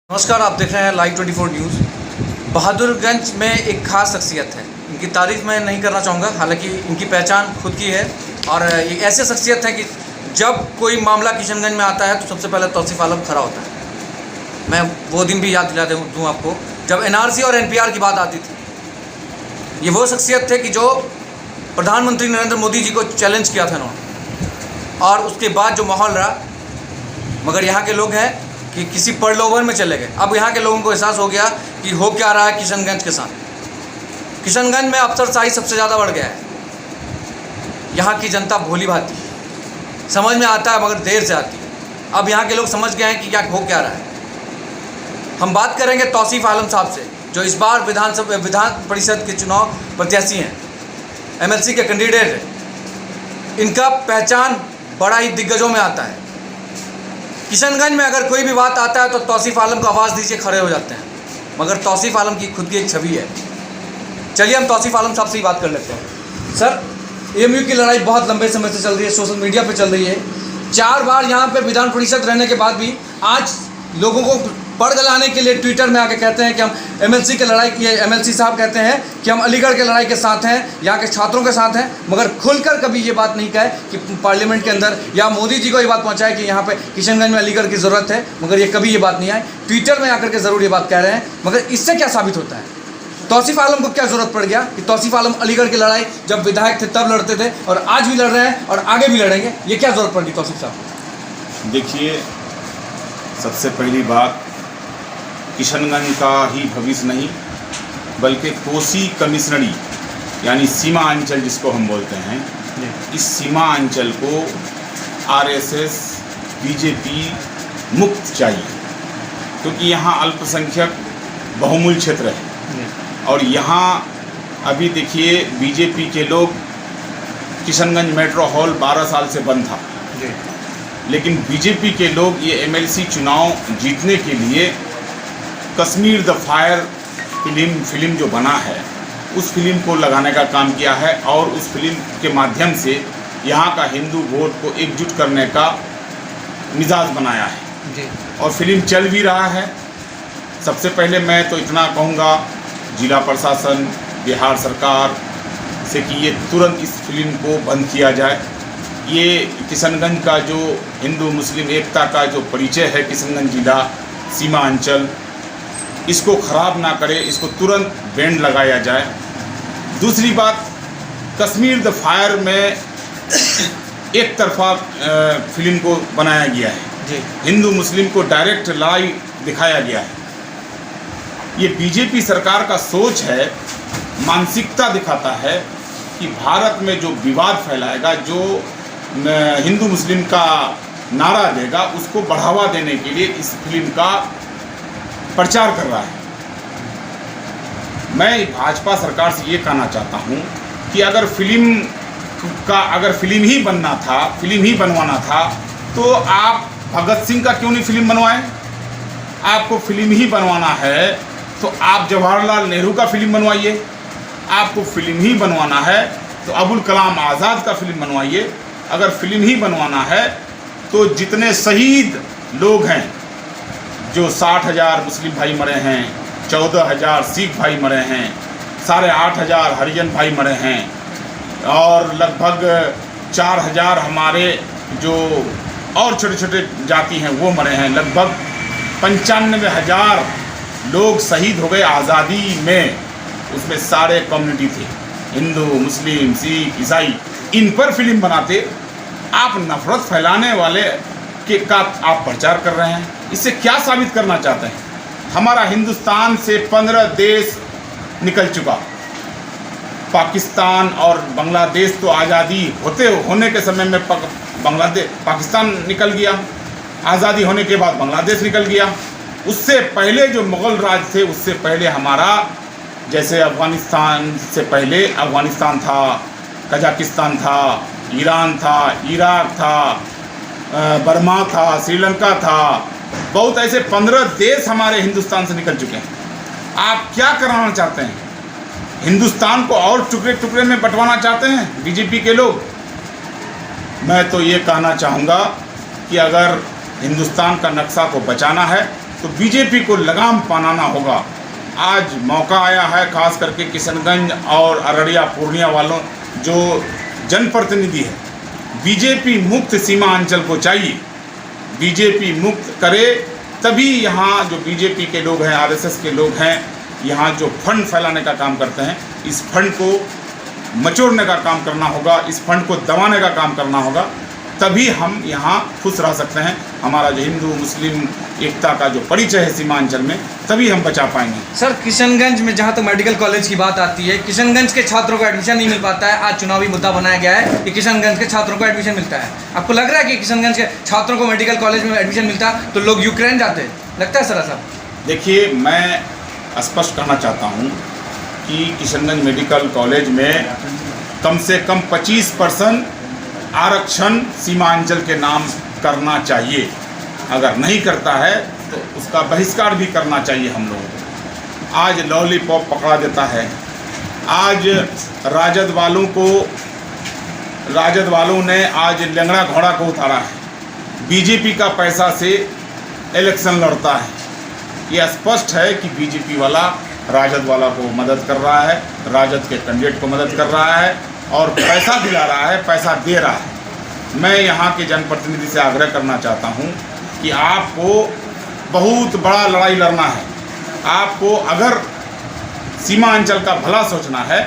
नमस्कार, आप देख रहे हैं लाइव 24 न्यूज़। बहादुरगंज में एक खास शख्सियत है। इनकी तारीफ़ मैं नहीं करना चाहूँगा, हालांकि इनकी पहचान खुद की है और ये ऐसे शख्सियत है कि जब कोई मामला किशनगंज में आता है तो सबसे पहले तौसीफ़ आलम खड़ा होता है। मैं वो दिन भी याद दिला दूँ आपको जब NRC और NPR की बात आती थी। ये वो शख्सियत थे कि जो प्रधानमंत्री नरेंद्र मोदी जी को चैलेंज किया था इन्होंने, और उसके बाद जो माहौल रहा, मगर यहाँ के लोग हैं कि किसी प्रलोभन में चले गए। अब यहाँ के लोगों को एहसास हो गया कि हो क्या रहा है किशनगंज के साथ। किशनगंज में अफसरशाही सबसे ज़्यादा बढ़ गया है। यहाँ की जनता भोली भाती समझ में आता है, मगर देर से आती है। अब यहाँ के लोग समझ गए हैं कि क्या हो क्या रहा है। हम बात करेंगे तौसीफ़ आलम साहब से, जो इस बार विधान परिषद के चुनाव प्रत्याशी हैं, MLC के कैंडिडेट हैं। इनका पहचान बड़ा ही दिग्गजों में आता है। किशनगंज में अगर कोई भी बात आता है तो तौसीफ़ आलम को आवाज़ दीजिए, खड़े हो जाते हैं। मगर तौसीफ़ आलम की खुद की एक छवि है। चलिए हम तौसीफ़ आलम साहब से ही बात कर लेते हैं। सर, AMU की लड़ाई बहुत लंबे समय से चल रही है, सोशल मीडिया पे चल रही है। 4 बार यहाँ पे विधान परिषद रहने के बाद भी आज लोगों को पड़गलाने के लिए ट्विटर में आके कहते हैं कि हम MLC साहब कहते हैं कि हम अलीगढ़ के लड़ाई के साथ हैं, यहाँ के छात्रों के साथ हैं, मगर खुलकर कभी ये बात नहीं कहे कि पार्लियामेंट के अंदर या मोदी जी को ये बात पहुँचाए कि यहाँ पे किशनगंज में अलीगढ़ की ज़रूरत है, मगर ये कभी ये बात नहीं आए। ट्विटर में आकर के ज़रूर ये बात कह रहे हैं, मगर इससे क्या साबित होता है? तौसीफ़ आलम को क्या ज़रूरत पड़ गया कि तौसीफ़ आलम अलीगढ़ की लड़ाई जब विधायक थे तब लड़ते थे और आज भी लड़ रहे हैं और आगे भी लड़ेंगे? ये क्या ज़रूरत पड़ गई तौसीफ़ साहब? देखिए, सबसे पहली बात, किशनगंज का ही भविष्य नहीं बल्कि कोसी कमिश्नरी यानी सीमा अंचल जिसको हम बोलते हैं, इस सीमा अंचल को RSS BJP मुक्त चाहिए, क्योंकि यहाँ अल्पसंख्यक बहुमूल्य क्षेत्र है। और यहाँ अभी देखिए, BJP के लोग, किशनगंज मेट्रो हॉल 12 साल से बंद था, लेकिन BJP के लोग ये MLC चुनाव जीतने के लिए कश्मीर द फायर फिल्म जो बना है, उस फिल्म को लगाने का काम किया है और उस फिल्म के माध्यम से यहाँ का हिंदू वोट को एकजुट करने का मिजाज बनाया है जी। और फिल्म चल भी रहा है। सबसे पहले मैं तो इतना कहूँगा जिला प्रशासन, बिहार सरकार से कि ये तुरंत इस फिल्म को बंद किया जाए। ये किशनगंज का जो हिंदू मुस्लिम एकता का जो परिचय है, किशनगंज जिला सीमा अंचल, इसको ख़राब ना करे, इसको तुरंत बैंड लगाया जाए। दूसरी बात, कश्मीर द फायर में एक तरफा फिल्म को बनाया गया है जी। हिंदू मुस्लिम को डायरेक्ट लड़ाई दिखाया गया है। ये BJP सरकार का सोच है, मानसिकता दिखाता है कि भारत में जो विवाद फैलाएगा, जो हिंदू मुस्लिम का नारा देगा, उसको बढ़ावा देने के लिए इस फिल्म का प्रचार कर रहा है। मैं भाजपा सरकार से ये कहना चाहता हूँ कि अगर फिल्म ही बनना था, फिल्म ही बनवाना था, तो आप भगत सिंह का क्यों नहीं फिल्म बनवाएं? आपको फिल्म ही बनवाना है तो आप जवाहरलाल नेहरू का फिल्म बनवाइए। आपको फिल्म ही बनवाना है तो अबुल कलाम आज़ाद का फिल्म बनवाइए। अगर फिल्म ही बनवाना है तो जितने शहीद लोग हैं, जो 60,000 मुस्लिम भाई मरे हैं, 14,000 सिख भाई मरे हैं, 8,500 हरिजन भाई मरे हैं, और लगभग 4,000 हमारे जो और छोटे छोटे जाति हैं वो मरे हैं। लगभग 95,000 लोग शहीद हो गए आज़ादी में। उसमें सारे कम्युनिटी थे, हिंदू, मुस्लिम, सिख, ईसाई। इन पर फिल्म बनाते आप नफरत फैलाने वाले का आप प्रचार कर रहे हैं। इससे क्या साबित करना चाहते हैं? हमारा हिंदुस्तान से 15 देश निकल चुका। पाकिस्तान और बांग्लादेश तो आज़ादी होने के समय में पाकिस्तान निकल गया, आज़ादी होने के बाद बांग्लादेश निकल गया। उससे पहले जो मुग़ल राज थे, उससे पहले हमारा, जैसे अफ़गानिस्तान से पहले अफ़गानिस्तान था, कजाकिस्तान था, ईरान था, इराक था, बर्मा था, श्रीलंका था। बहुत ऐसे 15 देश हमारे हिंदुस्तान से निकल चुके हैं। आप क्या कराना चाहते हैं? हिंदुस्तान को और टुकड़े टुकड़े में बंटवाना चाहते हैं BJP के लोग? मैं तो ये कहना चाहूँगा कि अगर हिंदुस्तान का नक्शा को बचाना है तो बीजेपी को लगाम पहनाना होगा। आज मौका आया है, खास करके किशनगंज और अररिया पूर्णिया वालों जो जनप्रतिनिधि है, बीजेपी मुक्त सीमांचल को चाहिए। बीजेपी मुक्त करे तभी यहाँ जो बीजेपी के लोग हैं, आरएसएस के लोग हैं, यहाँ जो फंड फैलाने का काम करते हैं, इस फंड को मचोड़ने का काम करना होगा, इस फंड को दबाने का काम करना होगा, तभी हम यहाँ खुश रह सकते हैं। हमारा जो हिंदू मुस्लिम एकता का जो परिचय है सीमांचल में, तभी हम बचा पाएंगे। सर, किशनगंज में जहाँ तक मेडिकल कॉलेज की बात आती है, किशनगंज के छात्रों को एडमिशन नहीं मिल पाता है। आज चुनावी मुद्दा बनाया गया है कि किशनगंज के छात्रों को एडमिशन मिलता है। आपको लग रहा है कि किशनगंज के छात्रों को मेडिकल कॉलेज में एडमिशन मिलता तो लोग यूक्रेन जाते? लगता है सर ऐसा? देखिए, मैं स्पष्ट करना चाहता हूँ कि किशनगंज मेडिकल कॉलेज में कम से कम 25% आरक्षण सीमांचल के नाम करना चाहिए। अगर नहीं करता है तो उसका बहिष्कार भी करना चाहिए हम लोगों को। आज लॉलीपॉप पकड़ा देता है। आज राजद वालों ने आज लंगड़ा घोड़ा को उतारा है। बीजेपी का पैसा से इलेक्शन लड़ता है। ये स्पष्ट है कि बीजेपी वाला राजद वाला को मदद कर रहा है, राजद के कैंडिडेट को मदद कर रहा है और पैसा दिला रहा है, पैसा दे रहा है। मैं यहाँ के जनप्रतिनिधि से आग्रह करना चाहता हूँ कि आपको बहुत बड़ा लड़ाई लड़ना है। आपको अगर सीमांचल का भला सोचना है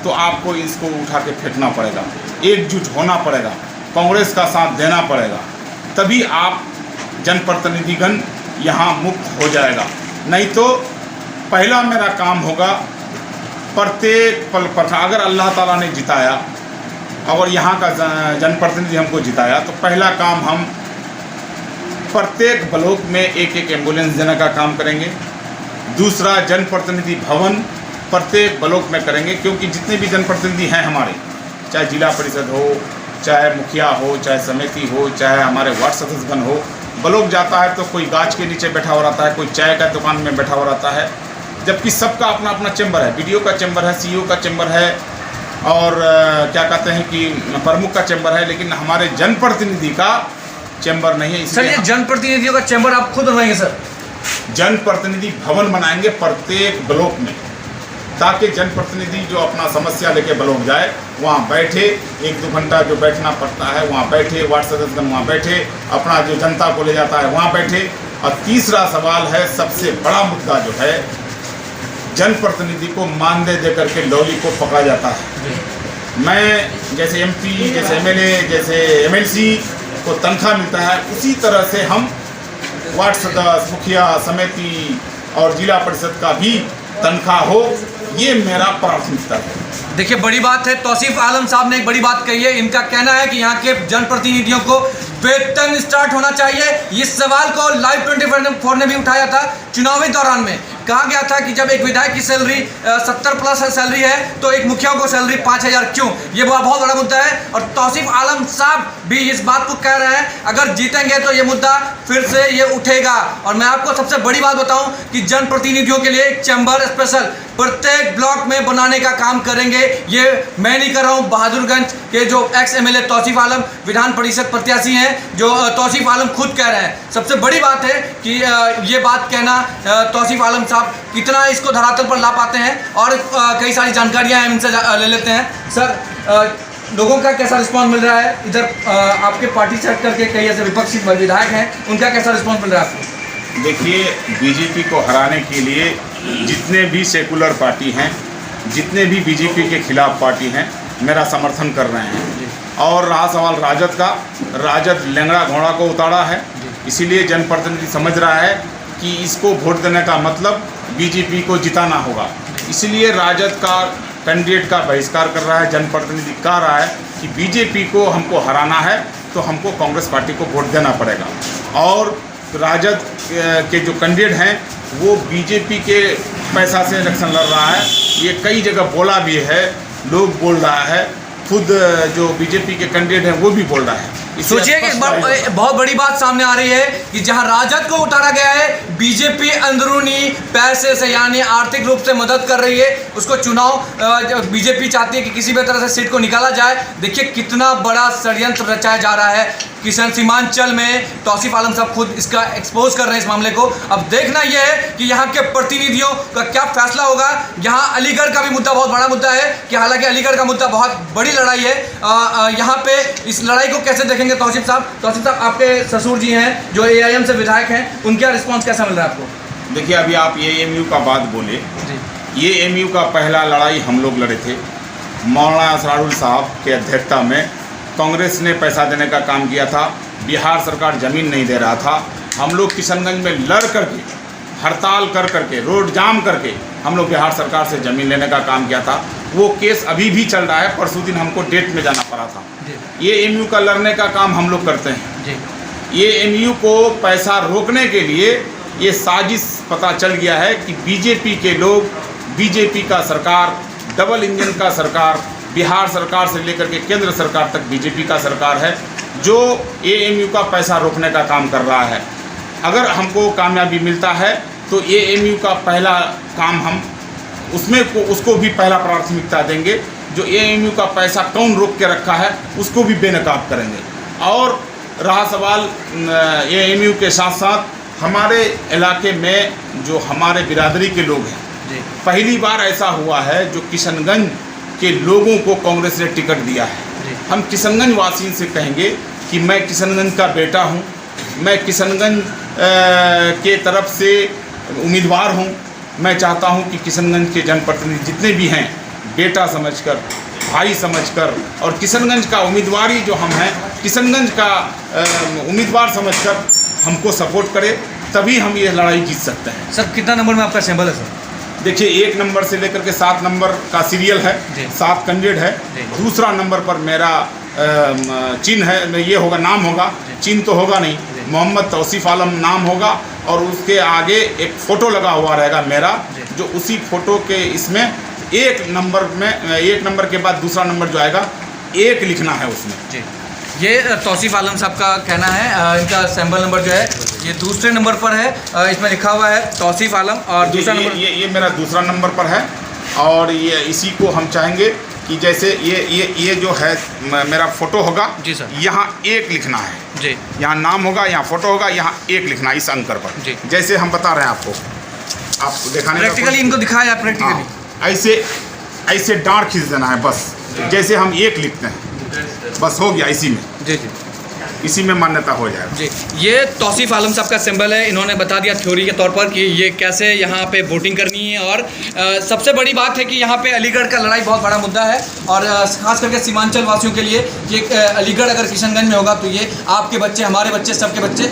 तो आपको इसको उठा के फेंकना पड़ेगा, एकजुट होना पड़ेगा, कांग्रेस का साथ देना पड़ेगा, तभी आप जनप्रतिनिधिगण यहाँ मुक्त हो जाएगा। नहीं तो पहला मेरा काम होगा, प्रत्येक पल पर अगर अल्लाह ताला ने जिताया और यहाँ का जनप्रतिनिधि हमको जिताया तो पहला काम हम प्रत्येक ब्लॉक में एक एक एम्बुलेंस देने का काम करेंगे। दूसरा, जनप्रतिनिधि भवन प्रत्येक ब्लॉक में करेंगे, क्योंकि जितने भी जनप्रतिनिधि हैं हमारे, चाहे जिला परिषद हो, चाहे मुखिया हो, चाहे समिति हो, चाहे हमारे वार्ड सदस्यगण हो, ब्लॉक जाता है तो कोई गाछ के नीचे बैठा हो रहता है, कोई चाय का दुकान में बैठा हो रहता है, जबकि सबका अपना अपना चैम्बर है। बीडीओ का चैम्बर है, सीईओ का चैम्बर है और क्या कहते हैं कि प्रमुख का चैम्बर है, लेकिन हमारे जनप्रतिनिधि का चैम्बर नहीं है। सर, ये जनप्रतिनिधियों का चैम्बर आप खुद बनवाएंगे? सर, जनप्रतिनिधि भवन बनाएंगे प्रत्येक ब्लॉक में, ताकि जनप्रतिनिधि जो अपना समस्या लेके ब्लॉक जाए, वहाँ बैठे, 1-2 घंटा जो बैठना पड़ता है वहाँ बैठे, वार्ड सदस्यगण वहाँ बैठे, अपना जो जनता को ले जाता है वहाँ बैठे। और तीसरा सवाल है, सबसे बड़ा मुद्दा जो है, जनप्रतिनिधि को मानदेय दे करके लॉलीपॉप पकड़ा जाता है। मैं जैसे एमपी, जैसे एमएलए, जैसे एमएलसी को तनख्वाह मिलता है, उसी तरह से हम वार्ड सदस्य, मुखिया, समिति और जिला परिषद का भी तनख्वाह हो, ये मेरा प्राथमिकता है। देखिए, बड़ी बात है, तौसीफ आलम साहब ने एक बड़ी बात कही है। इनका कहना है कि यहाँ के जनप्रतिनिधियों को वेतन स्टार्ट होना चाहिए। इस सवाल को लाइव 24 ने भी उठाया था चुनावी दौरान में। कहा गया था कि जब एक विधायक की सैलरी 70+ सैलरी है तो एक मुखिया को सैलरी 5,000 क्यों? ये बहुत बड़ा मुद्दा है और तौसीफ आलम साहब भी इस बात को कह रहे हैं, अगर जीतेंगे तो ये मुद्दा फिर से ये उठेगा। और मैं आपको सबसे बड़ी बात बताऊं कि जनप्रतिनिधियों के लिए एक चैम्बर स्पेशल प्रत्येक ब्लॉक में बनाने का काम करेंगे। ये मैं नहीं कर रहा हूँ, बहादुरगंज के जो एक्स एमएलए तौसीफ आलम विधान परिषद प्रत्याशी हैं, जो तौसीफ आलम खुद कह रहे हैं। सबसे बड़ी बात है कि ये बात कहना तौसीफ आलम साहब कितना इसको धरातल पर ला पाते हैं और कई सारी जानकारियां हम इनसे ले लेते हैं। सर, लोगों का कैसा रिस्पांस मिल रहा है? इधर आपके पार्टी से हट करके कई ऐसे विपक्षी विधायक हैं, उनका कैसा रिस्पांस मिल रहा है आपको? देखिए, बीजेपी को हराने के लिए जितने भी सेकुलर पार्टी हैं, जितने भी बीजेपी के खिलाफ पार्टी हैं, मेरा समर्थन कर रहे हैं। और रहा सवाल राजद का, राजद लंगड़ा घोड़ा को उतारा है, इसीलिए जनप्रतिनिधि समझ रहा है कि इसको वोट देने का मतलब बीजेपी को जिताना होगा, इसलिए राजद का कैंडिडेट का बहिष्कार कर रहा है। जनप्रतिनिधि कह रहा है कि बीजेपी को हमको हराना है तो हमको कांग्रेस पार्टी को वोट देना पड़ेगा। और राजद के जो कैंडिडेट हैं वो बीजेपी के पैसा से इलेक्शन लड़ रहा है, ये कई जगह बोला भी है, लोग बोल रहा है, खुद जो बीजेपी के कैंडिडेट हैं वो भी बोल रहा है। सोचिए कि बहुत बड़ी बात सामने आ रही है कि जहां राजद को उतारा गया है, बीजेपी अंदरूनी पैसे से यानी आर्थिक रूप से मदद कर रही है, उसको चुनाव बीजेपी चाहती है कि किसी भी तरह से सीट को निकाला जाए। देखिए कितना बड़ा षड्यंत्र रचाया जा रहा है किशन सीमांचल में। तौसीफ आलम साहब खुद इसका एक्सपोज कर रहे हैं इस मामले को। अब देखना यह है कि यहाँ के प्रतिनिधियों का क्या फैसला होगा। यहाँ अलीगढ़ का भी मुद्दा बहुत बड़ा मुद्दा है कि हालांकि अलीगढ़ का मुद्दा बहुत बड़ी लड़ाई है। यहाँ पे इस लड़ाई को कैसे देखेंगे तौसीफ साहब? तौसीफ साहब, आपके ससुर जी हैं जो AIM से विधायक हैं, उनका रिस्पॉन्स कैसा मिल रहा है आपको? देखिए, अभी आप AMU का बात बोले। AMU का पहला लड़ाई हम लोग लड़े थे मौलाना असरारुल साहब के अध्यक्षता में। कांग्रेस ने पैसा देने का काम किया था, बिहार सरकार ज़मीन नहीं दे रहा था। हम लोग किशनगंज में लड़ करके, हड़ताल कर करके, रोड जाम करके हम लोग बिहार सरकार से ज़मीन लेने का काम किया था। वो केस अभी भी चल रहा है। परसों दिन हमको डेट में जाना पड़ा था। AMU का लड़ने का काम हम लोग करते हैं। AMU को पैसा रोकने के लिए ये साजिश पता चल गया है कि बीजेपी के लोग, बीजेपी का सरकार, डबल इंजन का सरकार, बिहार सरकार से लेकर के केंद्र सरकार तक बीजेपी का सरकार है जो AMU का पैसा रोकने का काम कर रहा है। अगर हमको कामयाबी मिलता है तो AMU का पहला काम हम उसको भी पहला प्राथमिकता देंगे। जो AMU का पैसा कौन रोक के रखा है उसको भी बेनकाब करेंगे। और रहा सवाल AMU के साथ साथ हमारे इलाके में जो हमारे बिरादरी के लोग हैं, पहली बार ऐसा हुआ है जो किशनगंज के लोगों को कांग्रेस ने टिकट दिया है। हम किशनगंज वासियों से कहेंगे कि मैं किशनगंज का बेटा हूं, मैं किशनगंज के तरफ से उम्मीदवार हूं। मैं चाहता हूं कि किशनगंज के जनप्रतिनिधि जितने भी हैं, बेटा समझकर, भाई समझकर, और किशनगंज का उम्मीदवारी जो हम हैं, किशनगंज का उम्मीदवार समझकर हमको सपोर्ट करें, तभी हम ये लड़ाई जीत सकते हैं। सर, कितना नंबर में आपका सिंबल है सर? देखिए, 1 नंबर से लेकर के 7 नंबर का सीरियल है, 7 कैंडिडेट है। दूसरा नंबर पर मेरा चिन्ह है, ये होगा, नाम होगा, चिन्ह तो होगा नहीं, मोहम्मद तौसीफ आलम नाम होगा। और उसके आगे एक फ़ोटो लगा हुआ रहेगा मेरा, जो उसी फ़ोटो के इसमें 1 नंबर के बाद दूसरा नंबर जो आएगा 1 लिखना है उसमें। ये तौसीफ आलम साहब का कहना है। इनका सैम्बल नंबर जो है ये दूसरे नंबर पर है, इसमें लिखा हुआ है तौसीफ आलम। और दूसरा नंबर ये मेरा दूसरा नंबर पर है। और ये इसी को हम चाहेंगे कि जैसे ये जो है मेरा फ़ोटो होगा जी सर, यहाँ 1 लिखना है जी। यहाँ नाम होगा, यहाँ फ़ोटो होगा, यहाँ 1 लिखना है इस अंकर पर जी। जैसे हम बता रहे हैं आपको, आप दिखाने प्रैक्टिकली इनको दिखाया है प्रैक्टिकली। ऐसे डांट खींच देना है बस, जैसे हम 1 लिखते हैं बस हो गया। इसी में जी इसी में मान्यता हो जाएगा जी। ये तौसीफ आलम साहब का सिंबल है। इन्होंने बता दिया थ्योरी के तौर पर कि ये कैसे यहाँ पे वोटिंग करनी है। और सबसे बड़ी बात है कि यहाँ पे अलीगढ़ का लड़ाई बहुत बड़ा मुद्दा है। और खास करके सीमांचल वासियों के लिए ये अलीगढ़ अगर किशनगंज में होगा तो ये आपके बच्चे, हमारे बच्चे, सबके बच्चे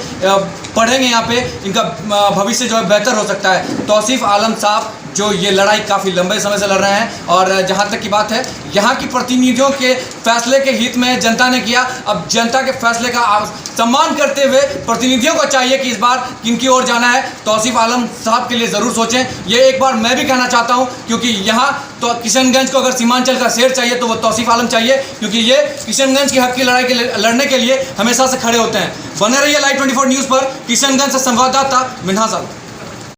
पढ़ेंगे यहाँ पे, इनका भविष्य जो है बेहतर हो सकता है। तौसीफ आलम साहब जो ये लड़ाई काफ़ी लंबे समय से लड़ रहे हैं। और जहाँ तक की बात है, यहाँ की प्रतिनिधियों के फैसले के हित में जनता ने किया। अब जनता के फैसले का सम्मान करते हुए प्रतिनिधियों को चाहिए कि इस बार किनकी ओर जाना है। तौसीफ आलम साहब के लिए ज़रूर सोचें। ये एक बार मैं भी कहना चाहता हूँ, क्योंकि यहाँ तो किशनगंज को अगर सीमांचल का शेर चाहिए तो वो तौसीफ आलम चाहिए, क्योंकि ये किशनगंज की हक की लड़ाई के लड़ने के लिए हमेशा से खड़े होते हैं। बने रहिए Live 24 न्यूज़ पर। किशनगंज से संवाददाता मिन्हाज आलम।